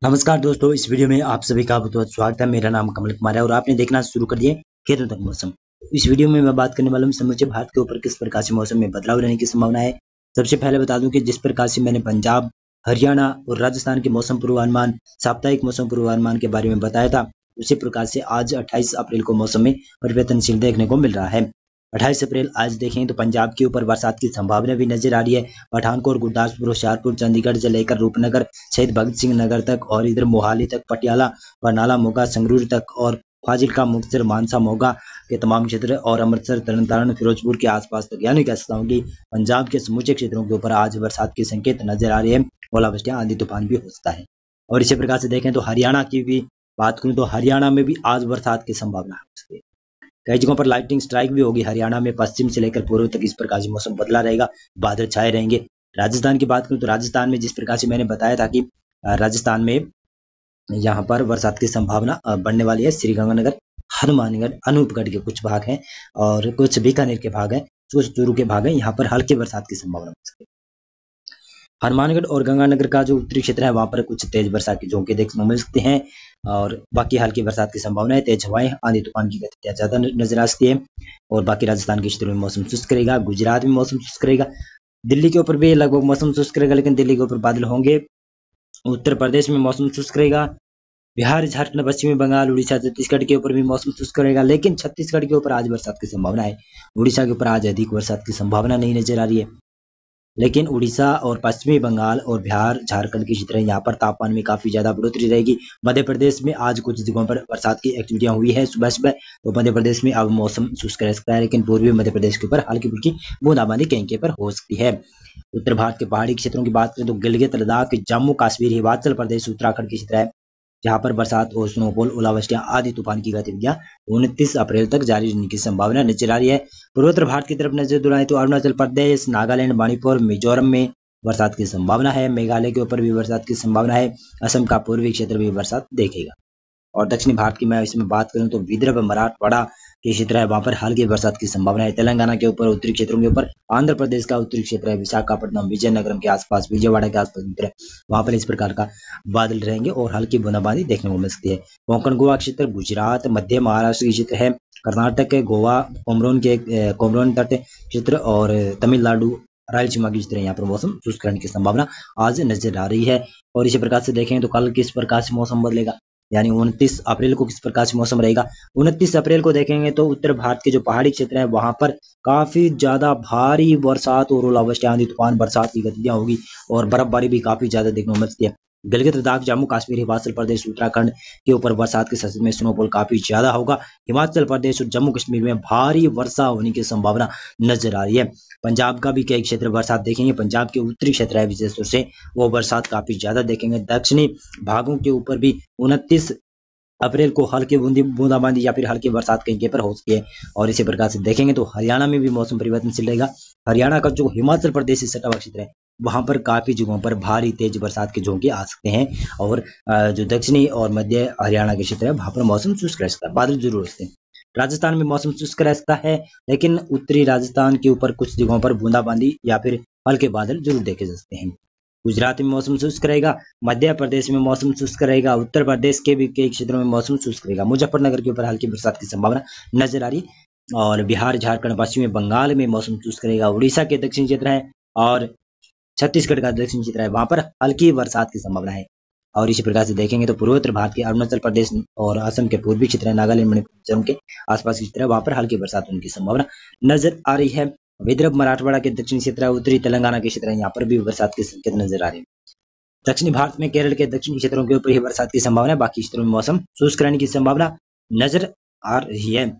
नमस्कार दोस्तों, इस वीडियो में आप सभी का बहुत स्वागत है। मेरा नाम कमल कुमार है और आपने देखना शुरू कर दिए खेतों तक मौसम। इस वीडियो में मैं बात करने वाला हूँ समूचे भारत के ऊपर किस प्रकार से मौसम में बदलाव रहने की संभावना है। सबसे पहले बता दूं कि जिस प्रकार से मैंने पंजाब, हरियाणा और राजस्थान के मौसम पूर्वानुमान, साप्ताहिक मौसम पूर्वानुमान के बारे में बताया था, उसी प्रकार से आज 28 अप्रैल को मौसम में परिवर्तनशील देखने को मिल रहा है। 28 अप्रैल आज देखें तो पंजाब के ऊपर बरसात की संभावना भी नजर आ रही है। पठानकोट, गुरदासपुर, होशियारपुर, चंडीगढ़ से लेकर रूपनगर, शहीद भगत सिंह नगर तक और इधर मोहाली तक, पटियाला, बरनाला, मोगा, संगरूर तक और फाजिलका, मुक्तसर, मानसा, मोगा के तमाम क्षेत्र और अमृतसर, तरनतारण, फिरोजपुर के आसपास तक, यानी कह सकता हूँ कि पंजाब के समूचे क्षेत्रों के ऊपर आज बरसात के संकेत नजर आ रहे हैं। ओलावृष्टियां, आंधी तूफान भी हो सकता है। और इसी प्रकार से देखें तो हरियाणा की भी बात करूं तो हरियाणा में भी आज बरसात की संभावना हो सकती है। कई जगहों पर लाइटनिंग स्ट्राइक भी होगी। हरियाणा में पश्चिम से लेकर पूर्व तक इस प्रकार से मौसम बदला रहेगा, बादल छाए रहेंगे। राजस्थान की बात करूं तो राजस्थान में जिस प्रकार से मैंने बताया था कि राजस्थान में यहाँ पर बरसात की संभावना बढ़ने वाली है। श्रीगंगानगर, हनुमानगढ़, अनूपगढ़ के कुछ भाग हैं और कुछ बीकानेर के भाग हैं, कुछ चूरू के भाग हैं, यहाँ पर हल्की बरसात की संभावना हो सकती है। हनुमानगढ़ और गंगानगर का जो उत्तरी क्षेत्र है वहां पर कुछ तेज बरसात की झोंके देखने को मिल सकते हैं और बाकी हल्की बरसात की संभावना है। तेज हवाएं, आंधी तूफान की गतिविधियां ज्यादा नजर आ सकती है और बाकी राजस्थान के क्षेत्रों में मौसम शुष्क रहेगा। गुजरात में मौसम शुष्क रहेगा। दिल्ली के ऊपर भी लगभग मौसम शुष्क रहेगा, लेकिन दिल्ली के ऊपर बादल होंगे। उत्तर प्रदेश में मौसम शुष्क रहेगा। बिहार, झारखंड, पश्चिमी बंगाल, उड़ीसा, छत्तीसगढ़ के ऊपर भी मौसम शुष्क रहेगा, लेकिन छत्तीसगढ़ के ऊपर आज बरसात की संभावना है। उड़ीसा के ऊपर आज अधिक बरसात की संभावना नहीं नजर आ रही है, लेकिन उड़ीसा और पश्चिमी बंगाल और बिहार, झारखंड की क्षेत्र यहाँ पर तापमान में काफी ज्यादा बढ़ोतरी रहेगी। मध्य प्रदेश में आज कुछ जगहों पर बरसात की एक्टिविटियां हुई है सुबह सुबह, तो मध्य प्रदेश में अब मौसम शुष्क रह सकता है, लेकिन पूर्वी मध्य प्रदेश के ऊपर हल्की फुल्की बूंदाबांदी कहीं कहीं पर हो सकती है। उत्तर भारत के पहाड़ी क्षेत्रों की बात करें तो गिलगित, लद्दाख, जम्मू कश्मीर, हिमाचल प्रदेश, उत्तराखंड की क्षेत्र है, जहां पर बरसात और स्नोफॉल, ओलावृष्टियां, आदि तूफान की गतिविधियां 29 अप्रैल तक जारी रहने की संभावना नजर आ रही है। पूर्वोत्तर भारत की तरफ नजर दुलाएं तो अरुणाचल प्रदेश, नागालैंड, मणिपुर, मिजोरम में बरसात की संभावना है। मेघालय के ऊपर भी बरसात की संभावना है। असम का पूर्वी क्षेत्र भी बरसात देखेगा। और दक्षिणी भारत की मैं इसमें बात करूं तो विदर्भ, मराठवाड़ा के क्षेत्र है, वहां पर हल्की बरसात की संभावना है। तेलंगाना के ऊपर, उत्तरी क्षेत्रों के ऊपर, आंध्र प्रदेश का उत्तरी क्षेत्र है, विशाखापट्टनम, विजयनगरम के आसपास, विजयवाड़ा के आसपास क्षेत्र है, वहां पर इस प्रकार का बादल रहेंगे और हल्की बूंदाबांदी देखने को मिल सकती है। कोंकण गोवा क्षेत्र, गुजरात, मध्य महाराष्ट्र के क्षेत्र है, कर्नाटक के गोवा, कोमरोन तट क्षेत्र और तमिलनाडु, रायलसीमा की क्षेत्र यहाँ पर मौसम शुष्क रहने की संभावना आज नजर आ रही है। और इसी प्रकार से देखें तो कल किस प्रकार से मौसम बदलेगा, यानी 29 अप्रैल को किस प्रकार से मौसम रहेगा। 29 अप्रैल को देखेंगे तो उत्तर भारत के जो पहाड़ी क्षेत्र है वहां पर काफी ज्यादा भारी बरसात और ओलावृष्टि, आंधी तूफान, बरसात की गतिविधियां होगी और बर्फबारी भी काफी ज्यादा देखने को मिल सकती है। गिलगित, लद्दाख, जम्मू कश्मीर, हिमाचल प्रदेश, उत्तराखंड के ऊपर बरसात के सिलसिले में स्नोफॉल काफी ज्यादा होगा। हिमाचल प्रदेश और जम्मू कश्मीर में भारी वर्षा होने की संभावना नजर आ रही है। पंजाब का भी कई क्षेत्र बरसात देखेंगे। पंजाब के उत्तरी क्षेत्र है विशेष रूप से, वो बरसात काफी ज्यादा देखेंगे। दक्षिणी भागों के ऊपर भी 29 अप्रैल को हल्की बूंदाबांदी या फिर हल्की बरसात कहीं पर हो सकती है। और इसी प्रकार से देखेंगे तो हरियाणा में भी मौसम परिवर्तनशील रहेगा। हरियाणा का जो हिमाचल प्रदेश से सटा हुआ क्षेत्र है वहां पर काफी जगहों पर भारी तेज बरसात के झोंके आ सकते हैं और जो दक्षिणी और मध्य हरियाणा के क्षेत्र है वहां पर मौसम शुष्क रह सकता है, बादल जरूर रहते हैं। राजस्थान में मौसम शुष्क रह सकता है, लेकिन उत्तरी राजस्थान के ऊपर कुछ जगहों पर बूंदाबांदी या फिर हल्के बादल जरूर देखे जा सकते हैं। गुजरात में मौसम शुष्क रहेगा। मध्य प्रदेश में मौसम शुष्क रहेगा। उत्तर प्रदेश के भी कई क्षेत्रों में मौसम शुष्क रहेगा। मुजफ्फरनगर के ऊपर हल्की बरसात की संभावना नजर आ रही है। और बिहार, झारखंड, पश्चिमी बंगाल में मौसम शुष्क रहेगा। उड़ीसा के दक्षिणी क्षेत्र है और छत्तीसगढ़ का दक्षिणी क्षेत्र है, वहां पर हल्की बरसात की संभावना है। और इसी प्रकार से देखेंगे तो पूर्वोत्तर भारत के अरुणाचल प्रदेश और असम के पूर्वी क्षेत्र है, नागालैंड, मणिपुर के आसपास की क्षेत्र है, वहां पर हल्की बरसात होने की संभावना नजर आ रही है। विदर्भ, मराठवाड़ा के दक्षिणी क्षेत्र है, उत्तरी तेलंगाना के क्षेत्र है, यहाँ पर भी बरसात के संकेत नजर आ रहे हैं। दक्षिणी भारत में केरल के दक्षिणी क्षेत्रों के ऊपर ही बरसात की संभावना है, बाकी क्षेत्रों में मौसम शुष्क रहने की संभावना नजर आ रही है।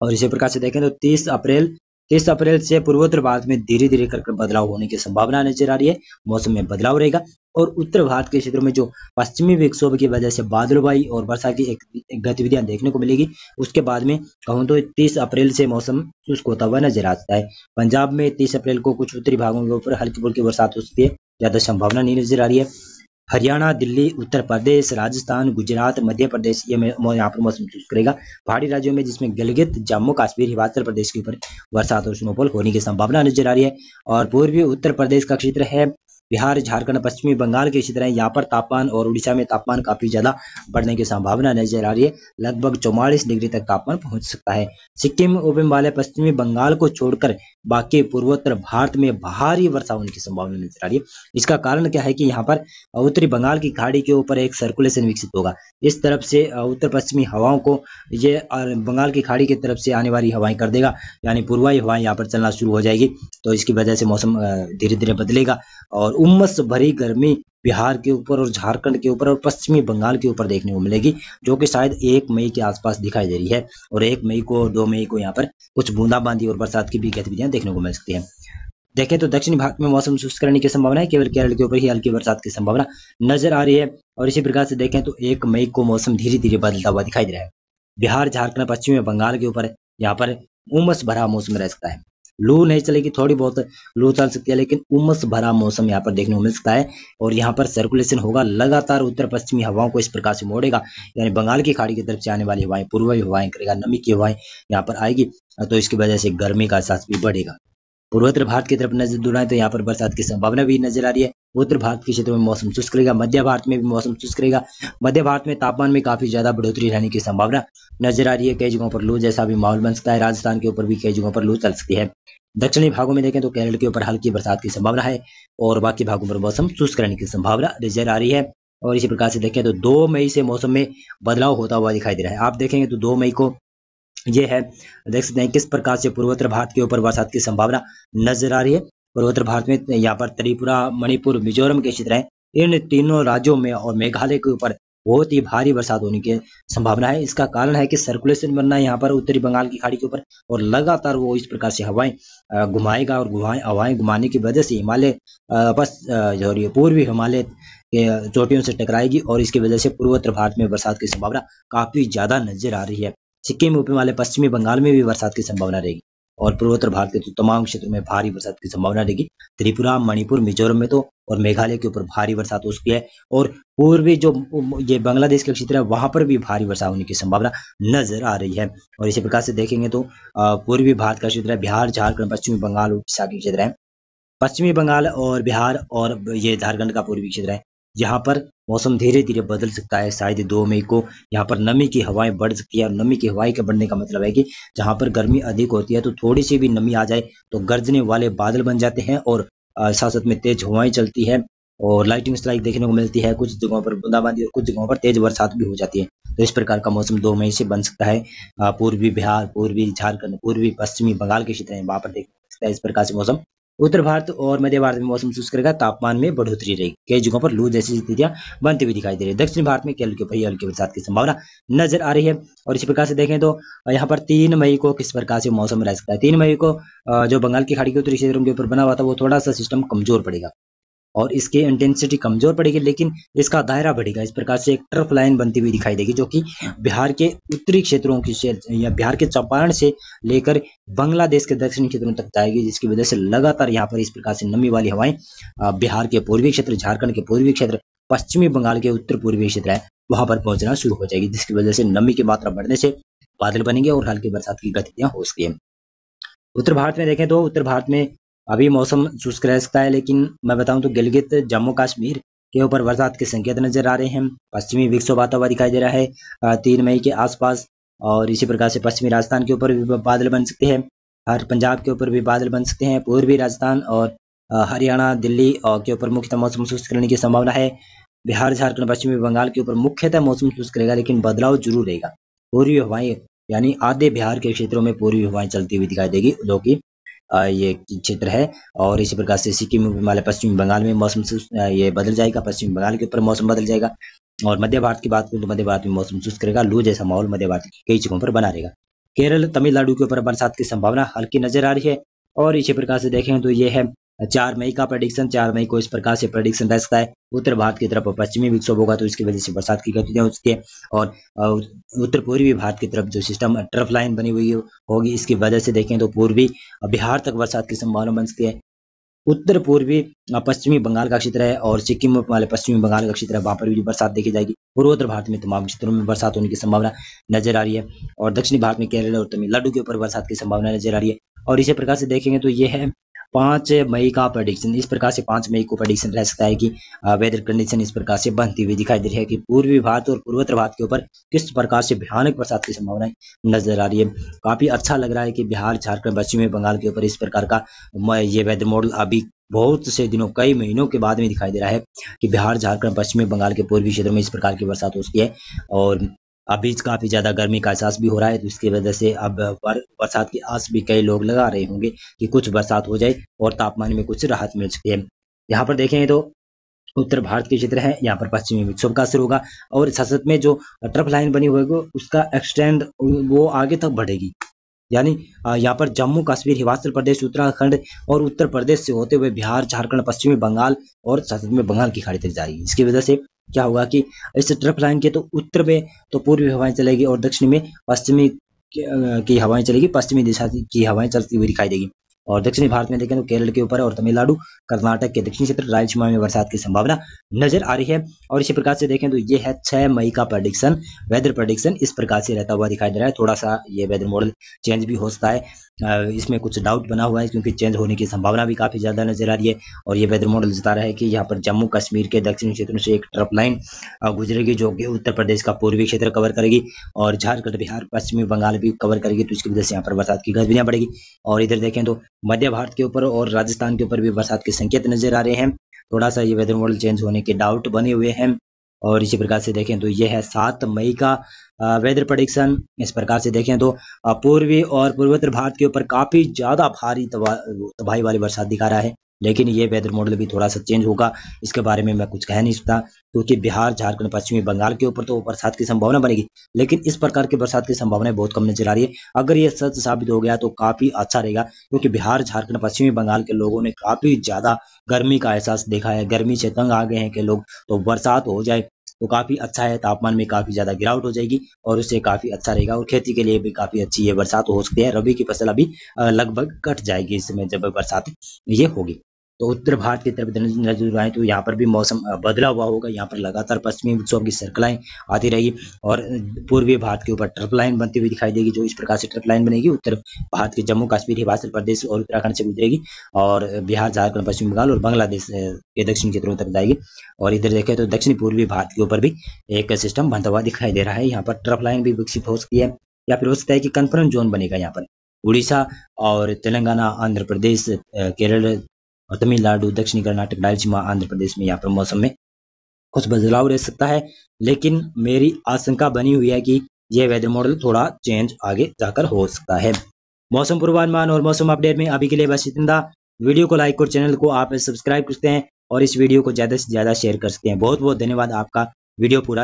और इसी प्रकार से देखें तो 30 अप्रैल से पूर्वोत्तर भारत में धीरे धीरे कर बदलाव होने की संभावना नजर आ रही है। मौसम में बदलाव रहेगा और उत्तर भारत के क्षेत्रों में जो पश्चिमी विक्षोभ की वजह से बादलबाई और वर्षा की एक गतिविधियां देखने को मिलेगी। उसके बाद में कहूँ तो 30 अप्रैल से मौसम शुष्क होता हुआ नजर आता है। पंजाब में 30 अप्रैल को कुछ उत्तरी भागों के ऊपर हल्की फुल्की बरसात हो सकती है, ज्यादा संभावना नहीं नजर आ रही है। हरियाणा, दिल्ली, उत्तर प्रदेश, राजस्थान, गुजरात, मध्य प्रदेश यहाँ पर मौसम शुष्क रहेगा। पहाड़ी राज्यों में जिसमें गिलगित, जम्मू कश्मीर, हिमाचल प्रदेश के ऊपर बरसात और स्नोफॉल होने की संभावना नजर आ रही है। और पूर्वी उत्तर प्रदेश का क्षेत्र है बिहार, झारखंड, पश्चिमी बंगाल के इसी तरह यहाँ पर तापमान और उड़ीसा में तापमान काफी ज्यादा बढ़ने की संभावना नजर आ रही है। लगभग 44 डिग्री तक तापमान पहुंच सकता है। सिक्किम, हिमालय, पश्चिमी बंगाल को छोड़कर बाकी पूर्वोत्तर भारत में भारी वर्षा होने की संभावना नजर आ रही है। इसका कारण क्या है कि यहाँ पर उत्तरी बंगाल की खाड़ी के ऊपर एक सर्कुलेशन विकसित होगा। इस तरफ से उत्तर पश्चिमी हवाओं को ये बंगाल की खाड़ी की तरफ से आने वाली हवाएं कर देगा, यानी पूर्वाई हवाएं यहाँ पर चलना शुरू हो जाएगी। तो इसकी वजह से मौसम धीरे धीरे बदलेगा और उमस भरी गर्मी बिहार के ऊपर और झारखंड के ऊपर और पश्चिमी बंगाल के ऊपर देखने को मिलेगी, जो कि शायद 1 मई के आसपास दिखाई दे रही है। और 1 मई को 2 मई को यहाँ पर कुछ बूंदाबांदी और बरसात की भी गतिविधियां देखने को मिल सकती है। देखें तो दक्षिणी भारत में मौसम शुष्क रहने की संभावना है, केवल केरल के ऊपर ही हल्की बरसात की संभावना नजर आ रही है। और इसी प्रकार से देखें तो 1 मई को मौसम धीरे धीरे बदलता हुआ दिखाई दे रहा है। बिहार, झारखंड, पश्चिमी बंगाल के ऊपर यहाँ पर उमस भरा मौसम रह सकता है। लू नहीं चलेगी, थोड़ी बहुत लू चल सकती है, लेकिन उमस भरा मौसम यहाँ पर देखने को मिल सकता है। और यहाँ पर सर्कुलेशन होगा, लगातार उत्तर पश्चिमी हवाओं को इस प्रकार से मोड़ेगा, यानी बंगाल की खाड़ी की तरफ से आने वाली हवाएं पूर्वी हवाएं करेगा, नमी की हवाएं यहाँ पर आएगी, तो इसकी वजह से गर्मी का एहसास भी बढ़ेगा। पूर्वोत्तर भारत की तरफ नजर दौड़ाएं तो यहाँ पर बरसात की संभावना भी नजर आ रही है। उत्तर भारत के क्षेत्रों में मौसम शुष्क रहेगा, मध्य भारत में भी मौसम शुष्क रहेगा। मध्य भारत में तापमान में काफी ज्यादा बढ़ोतरी रहने की संभावना नजर आ रही है। कई जगहों पर लू जैसा भी माहौल बन सकता है। राजस्थान के ऊपर भी कई जगहों पर लू चल सकती है। दक्षिणी भागों में देखें तो केरल के ऊपर हल्की बरसात की संभावना है और बाकी भागों पर मौसम शुष्क रहने की संभावना नजर आ रही है। और इसी प्रकार से देखें तो 2 मई से मौसम में बदलाव होता हुआ दिखाई दे रहा है। आप देखेंगे तो 2 मई को ये है, देख सकते हैं किस प्रकार से पूर्वोत्तर भारत के ऊपर बरसात की संभावना नजर आ रही है। पूर्वोत्तर भारत में यहाँ पर त्रिपुरा, मणिपुर, मिजोरम के क्षेत्र हैं। इन तीनों राज्यों में और मेघालय के ऊपर बहुत ही भारी बरसात होने की संभावना है। इसका कारण है कि सर्कुलेशन बनना है यहाँ पर उत्तरी बंगाल की खाड़ी के ऊपर, और लगातार वो इस प्रकार से हवाएं घुमाएगा और हवाएं घुमाने की वजह से हिमालय जो पूर्वी हिमालय के चोटियों से टकराएगी और इसकी वजह से पूर्वोत्तर भारत में बरसात की संभावना काफी ज्यादा नजर आ रही है। सिक्किम, हिमालय, पश्चिमी बंगाल में भी बरसात की संभावना रहेगी और पूर्वोत्तर भारत के तो तमाम क्षेत्रों में भारी बरसात की संभावना रहेगी। त्रिपुरा, मणिपुर, मिजोरम में तो और मेघालय के ऊपर भारी बरसात हो सकती है। और पूर्वी जो ये बांग्लादेश के क्षेत्र है वहां पर भी भारी वर्षा होने की संभावना नजर आ रही है। और इसी प्रकार से देखेंगे तो पूर्वी भारत का क्षेत्र है, बिहार, झारखंड, पश्चिमी बंगाल, उड़ीसा के क्षेत्र है। पश्चिमी बंगाल और बिहार और ये झारखंड का पूर्वी क्षेत्र है, यहाँ पर मौसम धीरे धीरे बदल सकता है। शायद 2 मई को यहाँ पर नमी की हवाएं बढ़ सकती है। और नमी की हवाएं के बढ़ने का मतलब है कि जहाँ पर गर्मी अधिक होती है तो थोड़ी सी भी नमी आ जाए तो गरजने वाले बादल बन जाते हैं और साथ साथ में तेज हवाएं चलती है और लाइटिंग स्ट्राइक देखने को मिलती है। कुछ जगहों पर बूंदाबांदी और कुछ जगहों पर तेज बरसात भी हो जाती है। तो इस प्रकार का मौसम 2 मई से बन सकता है। पूर्वी बिहार, पूर्वी झारखंड, पूर्वी पश्चिमी बंगाल के क्षेत्र है, वहां पर देख सकता है इस प्रकार से मौसम। उत्तर भारत और मध्य भारत में मौसम शुष्क रहेगा, तापमान में बढ़ोतरी रहेगी, कई जगहों पर लू जैसी स्थितियां बनती हुई दिखाई दे रही है। दक्षिण भारत में केरल के ऊपर हल्की बरसात की संभावना नजर आ रही है। और इसी प्रकार से देखें तो यहाँ पर 3 मई को किस प्रकार से मौसम रह सकता है। 3 मई को जो बंगाल की खाड़ी के उत्तरी क्षेत्रों के ऊपर बना हुआ था वो थोड़ा सा सिस्टम कमजोर पड़ेगा और इसकी इंटेंसिटी कमजोर पड़ेगी, लेकिन इसका दायरा बढ़ेगा। इस प्रकार से एक ट्रफ लाइन बनती हुई दिखाई देगी जो कि बिहार के उत्तरी क्षेत्रों की से या बिहार के चंपारण से लेकर बांग्लादेश के दक्षिणी क्षेत्रों तक जाएगी, जिसकी वजह से लगातार यहाँ पर इस प्रकार से नमी वाली हवाएं बिहार के पूर्वी क्षेत्र, झारखंड के पूर्वी क्षेत्र, पश्चिमी बंगाल के उत्तर पूर्वी क्षेत्र है वहां पर पहुंचना शुरू हो जाएगी, जिसकी वजह से नमी की मात्रा बढ़ने से बादल बनेंगे और हल्की बरसात की गतिविधियां हो सकती है। उत्तर भारत में देखें तो उत्तर भारत में अभी मौसम शुष्क रह सकता है, लेकिन मैं बताऊं तो गिलगित, जम्मू कश्मीर के ऊपर बरसात के संकेत नजर आ रहे हैं। पश्चिमी विक्षोभ आता हुआ दिखाई दे रहा है 3 मई के आसपास। और इसी प्रकार से पश्चिमी राजस्थान के ऊपर भी बादल बन सकते हैं, हर पंजाब के ऊपर भी बादल बन सकते हैं। पूर्वी राजस्थान और हरियाणा, दिल्ली के ऊपर मुख्यतः मौसम शुष्क रहने की संभावना है। बिहार, झारखंड, पश्चिमी बंगाल के ऊपर मुख्यतः मौसम शुष्क रहेगा, लेकिन बदलाव जरूर रहेगा। पूर्वी हवाएं यानी आधे बिहार के क्षेत्रों में पूर्वी हवाएं चलती हुई दिखाई देगी, जो कि ये क्षेत्र है। और इसी प्रकार से सिक्किम, हिमालय, पश्चिमी बंगाल में मौसम ये बदल जाएगा, पश्चिमी बंगाल के ऊपर मौसम बदल जाएगा। और मध्य भारत की बात करूं तो मध्य भारत में मौसम शुष्क रहेगा, लू जैसा माहौल मध्य भारत की कई जगहों पर बना रहेगा। केरल, तमिलनाडु के ऊपर बरसात की संभावना हल्की नजर आ रही है। और इसी प्रकार से देखें तो ये है 4 मई का प्रेडिक्शन। 4 मई को इस प्रकार से प्रेडिक्शन रह सकता है। उत्तर भारत की तरफ पश्चिमी विक्षोभ होगा तो इसकी वजह से बरसात की गतिविधियां हो सकती है। और उत्तर पूर्वी भारत की तरफ जो सिस्टम ट्रफ लाइन बनी हुई होगी, इसकी वजह से देखें तो पूर्वी बिहार तक बरसात की संभावना बन सकती है। उत्तर पूर्वी पश्चिमी बंगाल का क्षेत्र है और सिक्किम वाले पश्चिमी बंगाल का क्षेत्र है, वहां पर भी बरसात देखी जाएगी। पूर्वोत्तर भारत में तमाम क्षेत्रों में बरसात होने की संभावना नजर आ रही है। और दक्षिणी भारत में केरल और तमिलनाडु के ऊपर बरसात की संभावना नजर आ रही है। और इसी प्रकार से देखेंगे तो ये है 5 मई का प्रेडिक्शन। इस प्रकार से 5 मई को प्रेडिक्शन रह सकता है कि वेदर कंडीशन इस प्रकार से बनती हुई दिखाई दे रही है कि पूर्वी भारत और पूर्वोत्तर भारत के ऊपर किस प्रकार से भयानक बरसात की संभावनाएं नजर आ रही है। काफी अच्छा लग रहा है कि बिहार, झारखंड, पश्चिमी बंगाल के ऊपर इस प्रकार का ये वेदर मॉडल अभी बहुत से दिनों, कई महीनों के बाद में दिखाई दे रहा है कि बिहार, झारखंड, पश्चिमी बंगाल के पूर्वी क्षेत्रों में इस प्रकार की बरसात हो सकती है। और अभी काफी ज्यादा गर्मी का एहसास भी हो रहा है, तो इसकी वजह से अब बरसात की आस भी कई लोग लगा रहे होंगे कि कुछ बरसात हो जाए और तापमान में कुछ राहत मिल सकती है। यहाँ पर देखें तो उत्तर भारत के क्षेत्र है, यहाँ पर पश्चिमी विक्षोभ का असर होगा और सतत में जो ट्रफ लाइन बनी हुई है उसका एक्सटेंड वो आगे तक बढ़ेगी। यानी यहाँ पर जम्मू कश्मीर, हिमाचल प्रदेश, उत्तराखंड और उत्तर प्रदेश से होते हुए बिहार, झारखंड, पश्चिमी बंगाल और सतत में बंगाल की खाड़ी तक जाएगी। इसकी वजह से क्या होगा कि इस ट्रफ लाइन के तो उत्तर में तो पूर्वी हवाएं चलेगी और दक्षिण में पश्चिमी की हवाएं चलेगी, पश्चिमी दिशा की हवाएं चलती हुई दिखाई देगी। और दक्षिणी भारत में देखें तो केरल के ऊपर और तमिलनाडु, कर्नाटक के दक्षिणी क्षेत्र, रायलसीमा में बरसात की संभावना नजर आ रही है। और इसी प्रकार से देखें तो ये है 6 मई का प्रेडिक्शन, वेदर प्रेडिक्शन इस प्रकार से रहता हुआ दिखाई दे रहा है। थोड़ा सा ये वेदर मॉडल चेंज भी हो सकता है, इसमें कुछ डाउट बना हुआ है क्योंकि चेंज होने की संभावना भी काफी ज्यादा नजर आ रही है। और ये वेदर मॉडल बता रहा है कि यहाँ पर जम्मू कश्मीर के दक्षिणी क्षेत्रों से एक ट्रफ लाइन गुजरेगी जो कि उत्तर प्रदेश का पूर्वी क्षेत्र कवर करेगी और झारखंड, बिहार, पश्चिमी बंगाल भी कवर करेगी, तो इसकी वजह से यहाँ पर बरसात की गतिविधियां बढ़ेगी। और इधर देखें तो मध्य भारत के ऊपर और राजस्थान के ऊपर भी बरसात के संकेत नजर आ रहे हैं। थोड़ा सा ये वेदर मॉडल चेंज होने के डाउट बने हुए हैं। और इसी प्रकार से देखें तो ये है 7 मई का वेदर प्रेडिक्शन। इस प्रकार से देखें तो पूर्वी और पूर्वोत्तर भारत के ऊपर काफी ज्यादा भारी तबाही वाली बरसात दिखा रहा है, लेकिन ये वेदर मॉडल भी थोड़ा सा चेंज होगा, इसके बारे में मैं कुछ कह नहीं सकता क्योंकि बिहार, झारखंड, पश्चिमी बंगाल के ऊपर तो बरसात की संभावना बनेगी, लेकिन इस प्रकार की बरसात की संभावनाएं बहुत कम नजर आ रही है। अगर ये सच साबित हो गया तो काफी अच्छा रहेगा क्योंकि बिहार, झारखंड, पश्चिमी बंगाल के लोगों ने काफी ज्यादा गर्मी का एहसास देखा है, गर्मी से तंग आ गए हैं कि लोग, तो बरसात हो जाए तो काफी अच्छा है, तापमान में काफी ज्यादा गिरावट हो जाएगी और उससे काफी अच्छा रहेगा और खेती के लिए भी काफी अच्छी ये बरसात हो सकती है। रबी की फसल अभी लगभग कट जाएगी इस समय जब बरसात ये होगी। तो उत्तर भारत की तरफ नजर आए तो यहाँ पर भी मौसम बदला हुआ होगा, यहाँ पर लगातार पश्चिमी विक्षोभ की सर्कलाएं आती रहेगी और पूर्वी भारत के ऊपर ट्रफ लाइन बनती हुई दिखाई देगी। जो इस प्रकार से ट्रफ लाइन बनेगी उत्तर भारत के जम्मू कश्मीर, हिमाचल प्रदेश और उत्तराखंड से गुजरेगी और बिहार, झारखंड, पश्चिम बंगाल और बांग्लादेश के दक्षिण क्षेत्रों तक जाएगी। और इधर देखें तो दक्षिण पूर्वी भारत के ऊपर भी एक सिस्टम बनता हुआ दिखाई दे रहा है। यहाँ पर ट्रफ लाइन भी विकसित हो सकती है या फिर हो सकता है कि कन्फ्रेंस जोन बनेगा यहाँ पर उड़ीसा और तेलंगाना, आंध्र प्रदेश, केरल और तमिलनाडु, दक्षिणी कर्नाटक, रायलसीमा, आंध्र प्रदेश में यहाँ पर मौसम में कुछ बदलाव रह सकता है, लेकिन मेरी आशंका बनी हुई है कि यह वेदर मॉडल थोड़ा चेंज आगे जाकर हो सकता है। मौसम पूर्वानुमान और मौसम अपडेट में अभी के लिए बस इतना। वीडियो को लाइक और चैनल को आप सब्सक्राइब कर सकते हैं और इस वीडियो को ज्यादा से ज्यादा शेयर कर सकते हैं। बहुत बहुत धन्यवाद आपका वीडियो पूरा